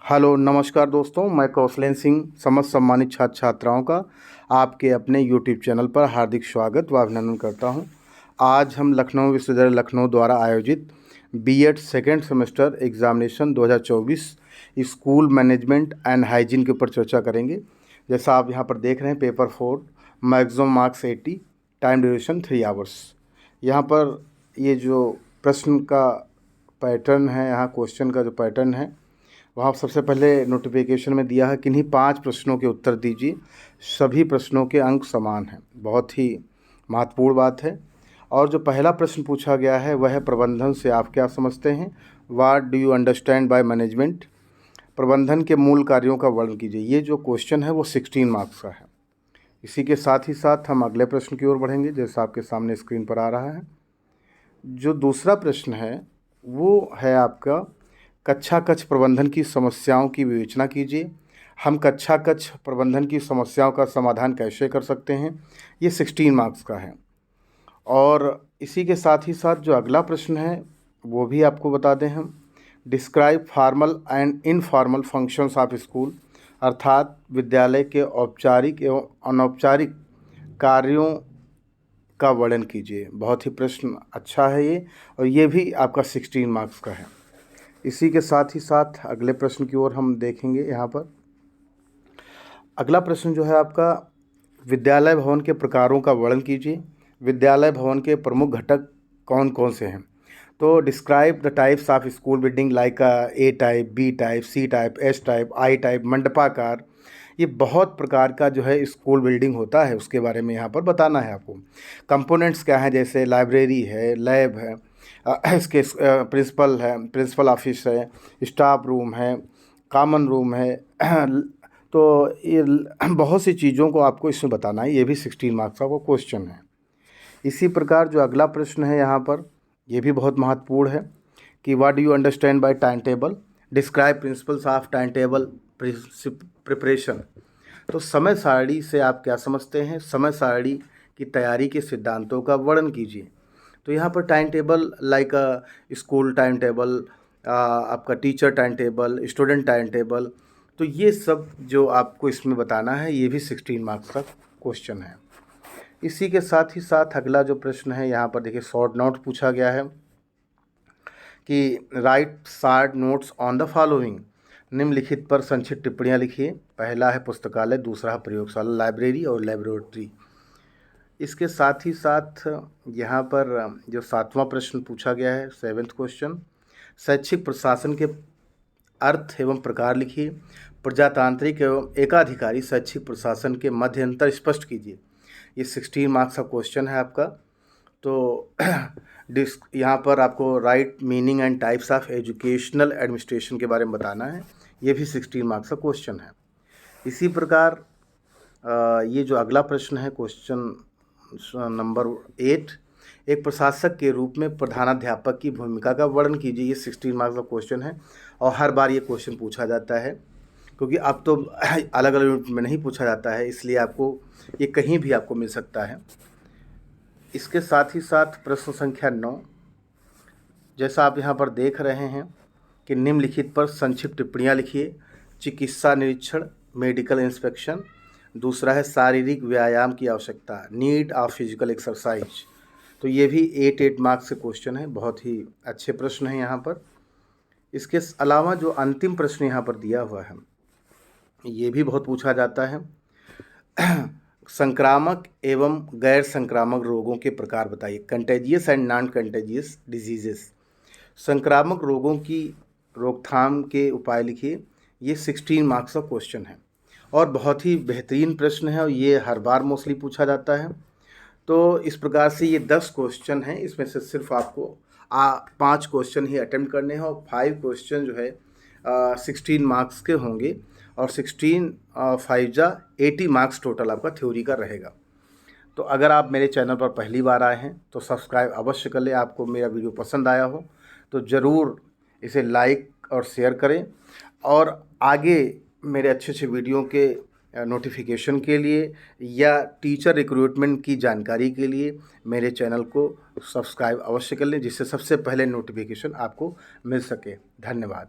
Hello नमस्कार दोस्तों, मैं कौशलेंद्र सिंह समस्त सम्मानित छात्र छात्राओं का आपके अपने यूट्यूब चैनल पर हार्दिक स्वागत व अभिनंदन करता हूं। आज हम लखनऊ विश्वविद्यालय लखनऊ द्वारा आयोजित BEd second semester examination 2024 school management and hygiene के ऊपर चर्चा करेंगे। जैसा आप यहां पर देख रहे हैं, paper 4 maximum marks 80, time duration 3 hours. यहाँ पर ये जो प्रश्न का पैटर्न है, यहाँ क्वेश्चन का जो पैटर्न है वहाँ सबसे पहले नोटिफिकेशन में दिया है किन्हीं 5 प्रश्नों के उत्तर दीजिए। सभी प्रश्नों के अंक समान हैं, बहुत ही महत्वपूर्ण बात है। और जो पहला प्रश्न पूछा गया है वह है प्रबंधन से आप क्या समझते हैं। What do you understand by management. प्रबंधन के मूल कार्यों का वर्णन कीजिए। ये जो क्वेश्चन है वो 16 मार्क्स का है। इसी के साथ ही साथ हम अगले प्रश्न की ओर बढ़ेंगे, जैसा आपके सामने स्क्रीन पर आ रहा है। जो दूसरा प्रश्न है वो है आपका कक्षा कक्ष प्रबंधन की समस्याओं की विवेचना कीजिए। हम कक्षा कक्ष प्रबंधन की समस्याओं का समाधान कैसे कर सकते हैं। ये 16 मार्क्स का है। और इसी के साथ ही साथ जो अगला प्रश्न है वो भी आपको बता दें हम। Describe formal and informal functions of school, अर्थात विद्यालय के औपचारिक एवं अनौपचारिक कार्यों का वर्णन कीजिए। बहुत ही प्रश्न अच्छा है ये, और ये भी आपका 16 मार्क्स का है। इसी के साथ ही साथ अगले प्रश्न की ओर हम देखेंगे। यहाँ पर अगला प्रश्न जो है आपका, विद्यालय भवन के प्रकारों का वर्णन कीजिए। विद्यालय भवन के प्रमुख घटक कौन कौन से हैं। तो describe the types of school building like A type, B type, C type, S type, I type, मंडपाकार। ये बहुत प्रकार का जो है स्कूल बिल्डिंग होता है, उसके बारे में यहाँ पर बताना है आपको। कंपोनेंट्स क्या हैं, जैसे लाइब्रेरी है, लैब है, इसके प्रिंसिपल है, प्रिंसिपल ऑफिस है, स्टाफ रूम है, कॉमन रूम है। तो ये बहुत सी चीज़ों को आपको इसमें बताना है। ये भी 16 मार्क्स का वो क्वेश्चन है। इसी प्रकार जो अगला प्रश्न है यहाँ पर, ये भी बहुत महत्वपूर्ण है कि what do you understand by time table. Describe principles of time table preparation. तो समय सारणी से आप क्या समझते हैं। समय सारणी की तैयारी के सिद्धांतों का वर्णन कीजिए। तो यहाँ पर time table like school time table, आपका teacher time table, student time table, तो ये सब जो आपको इसमें बताना है, ये भी 16 मार्क्स का क्वेश्चन है। इसी के साथ ही साथ अगला जो प्रश्न है यहाँ पर देखिए, शॉर्ट नोट पूछा गया है कि right short notes on the following. निम्नलिखित पर संक्षिप्त टिप्पणियाँ लिखिए। पहला है पुस्तकालय, दूसरा है प्रयोगशाला, लाइब्रेरी और लेबोरेटरी। इसके साथ ही साथ यहाँ पर जो 7वां प्रश्न पूछा गया है, 7th क्वेश्चन, शैक्षिक प्रशासन के अर्थ एवं प्रकार लिखिए। प्रजातांत्रिक एवं एकाधिकारी शैक्षिक प्रशासन के मध्य अंतर स्पष्ट कीजिए। ये 16 मार्क्स का क्वेश्चन है आपका। तो यहाँ पर आपको right meaning and types of educational administration के बारे में बताना है। ये भी 16 मार्क्स का क्वेश्चन है। इसी प्रकार ये जो अगला प्रश्न है, क्वेश्चन नंबर 8, एक प्रशासक के रूप में प्रधानाध्यापक की भूमिका का वर्णन कीजिए। ये 16 मार्क्स का क्वेश्चन है और हर बार ये क्वेश्चन पूछा जाता है, क्योंकि अब तो अलग अलग यूनिट में नहीं पूछा जाता है, इसलिए आपको ये कहीं भी आपको मिल सकता है। इसके साथ ही साथ प्रश्न संख्या 9, जैसा आप यहाँ पर देख रहे हैं कि निम्नलिखित पर संक्षिप्त टिप्पणियाँ लिखिए। चिकित्सा निरीक्षण, मेडिकल इंस्पेक्शन। दूसरा है शारीरिक व्यायाम की आवश्यकता, नीड ऑफ फिजिकल एक्सरसाइज। तो ये भी 8 मार्क्स से क्वेश्चन है, बहुत ही अच्छे प्रश्न हैं यहाँ पर। इसके अलावा जो अंतिम प्रश्न यहाँ पर दिया हुआ है, ये भी बहुत पूछा जाता है। संक्रामक एवं गैर संक्रामक रोगों के प्रकार बताइए। Contagious and non contagious diseases. संक्रामक रोगों की रोकथाम के उपाय लिखिए। ये 16 मार्क्स का क्वेश्चन है और बहुत ही बेहतरीन प्रश्न है, और ये हर बार मोस्टली पूछा जाता है। तो इस प्रकार से ये 10 क्वेश्चन हैं। इसमें से सिर्फ आपको 5 क्वेश्चन ही अटेम्प्ट करने हैं, और 5 क्वेश्चन जो है 16 मार्क्स के होंगे, और 16 5 जा 80 मार्क्स टोटल आपका थ्योरी का रहेगा। तो अगर आप मेरे चैनल पर पहली बार आए हैं तो सब्सक्राइब अवश्य कर लें। आपको मेरा वीडियो पसंद आया हो तो ज़रूर इसे लाइक और शेयर करें, और आगे मेरे अच्छे अच्छे वीडियो के नोटिफिकेशन के लिए या टीचर रिक्रूटमेंट की जानकारी के लिए मेरे चैनल को सब्सक्राइब अवश्य कर लें, जिससे सबसे पहले नोटिफिकेशन आपको मिल सके। धन्यवाद।